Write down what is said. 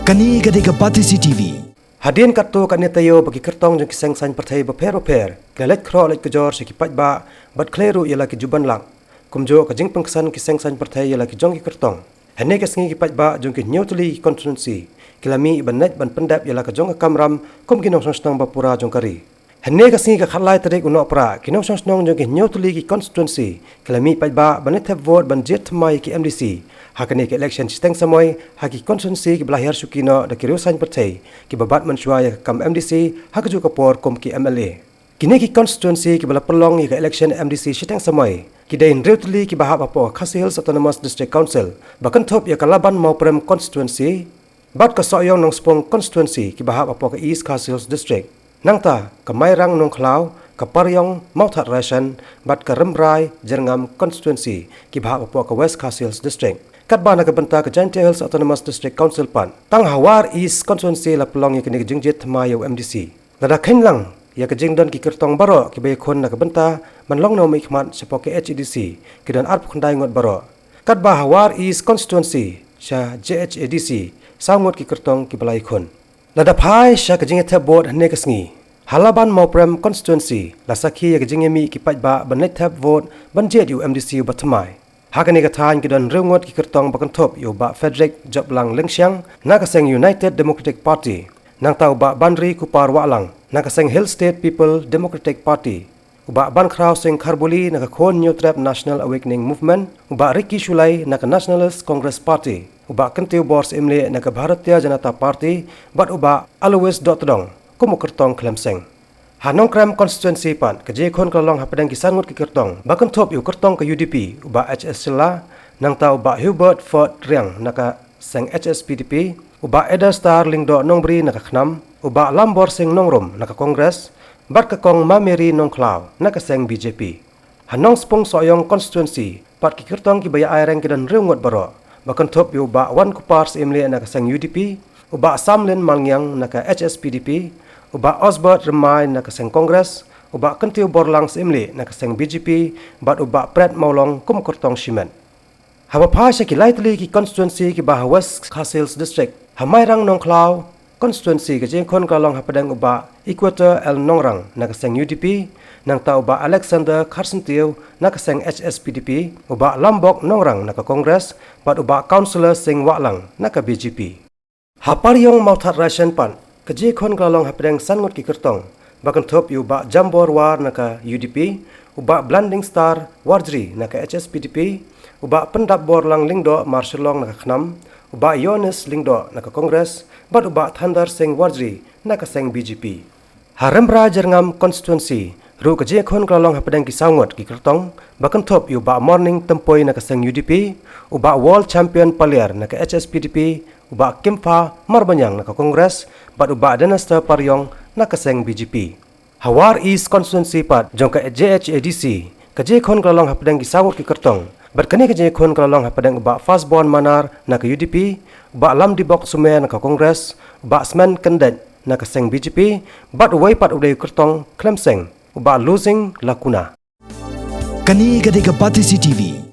Kani gadega Bati CCTV. Hadin kartu kani tayo bagi kertong jeng kiseng sain pertai beper galet kro let kejor seki pajba bat kleru ialah ki juban lang kumjo ka jeng pengkesan kiseng sain pertai ialah ki jong ki kertong hene ka sengi ki pajba jong ki nyotuli konstituensi kilami banet ban pendap ialah ka jong ka kamram kum kinong song bapura jong kari hene ka sengi ka khalai tarik uno pra kinong song jong ki nyotuli ki konstituensi kilami pajba banet have vote ban jet mai ki MDC hakane ke election sisteng samoy haki konstituensi ki belahir sukino da ki sain pertai ki babat mensuaya kam MDC hakaju kapor kom ki MLA kini ki konstituensi ki bala pelong ki election MDC sisteng samoy ki dain reutli ki bahap apo Khasi Hills Autonomous District Council bakan top ya kalaban mau prem konstituensi bat ka soyong nong spong konstituensi ki bahap apo ka East Khasi Hills District nangta ka mairang nong klau ka paryong mauthat ration bat ka rembrai jerngam konstituensi ki bahap apo ka West Khasi Hills District Katba na kabanta ka Giant Hills Autonomous District Council pan tang hawar East constituency la pelong ya kini jingjit mayo MDC nada khain lang ya ka jingdon ki kertong baro ki bay khon na kabanta manlong no mi khmat sepo ke HEDC ki dan arp khandai ngot baro katba hawar East constituency sha JHADC sangot ki kertong ki balai khon nada phai sha ka jinget board hne ka sngi halaban mau prem constituency la sakhi ya ka jingemi ki pajba banet thap vote banjet MDC batmai Hakani katahan kidan reungot ki kertong bakan top yo ba Frederick Joblang Lengsiang nakaseng United Democratic Party nang tau ba Bandri Kupar Walang nakaseng Hill State People Democratic Party uba ban kraw sing Kharbuli nakakhon New Trap National Awakening Movement uba Ricky Shulai naka Nationalist Congress Party uba Kentiu Bors Imle naka Bharatiya Janata Party bat uba Alois Dotdong kumu kertong Klemseng Hanong Kram constituency pan kaje khon kalong hapadang kisan ngut ki kertong bakan top yu kertong ke UDP uba HS Silla nang tau ba Hubert Ford Riang naka seng HSPDP uba Eda Star Lingdo Nongbri naka khnam uba Lambor sing Nongrom naka Kongres bat ka kong Mameri Nongklaw naka seng BJP Hanong Spong Soyong constituency pat ki kertong ki baya aireng kidan reungot baro bakan top yu ba Wan Kupars Imle naka seng UDP uba Samlin Malngyang naka HSPDP uba Osbert Remai na kaseng Kongres, uba Kentiu Borlang Imli na kaseng BJP, bat uba Pret Maulong kum kertong Shimen. Haba pa siya ki lightly ki constituency ki baha West Khasi Hills District, hamairang Nongklaw, constituency ki jengkon kalong hapadang uba Equator El Nongrang na kaseng UDP, nang ta uba Alexander Karsentiu na kaseng HSPDP, uba Lambok Nongrang na ka Kongres, bat uba Councillor Sing Waklang na ka BJP. Haparyong mauthat ration pan, kaje khon kalong hapadang sangot ki kertong bakan top yu ba Jambor War naka UDP uba Blending Star Warjri naka HSPDP uba Pendap Borlang Lingdo Marshallong naka khnam uba Yonis Lingdo naka Kongres bat uba Thandar Singh Warjri naka seng BJP Harembra Jerngam constituency ru kaje khon kalong hapadang ki sangot ki kertong bakan top yu ba Morning Tempoy naka seng UDP uba World Champion Paliar naka HSPDP uba Kimpa Marbanyang naka Kongres bat uba Denasta Paryong naka seng BJP Hawar East constituency pat jongka JHADC kaje khon kalong hapadang gisawot ki kertong bat kani kaje khon kalong hapadang uba Fastborn Manar naka UDP uba Lamdibok Sume naka Kongres uba Smen Kendet naka seng BJP bat uwai pat udai kertong Klemseng uba Losing Lakuna Kani gadega Bati CCTV.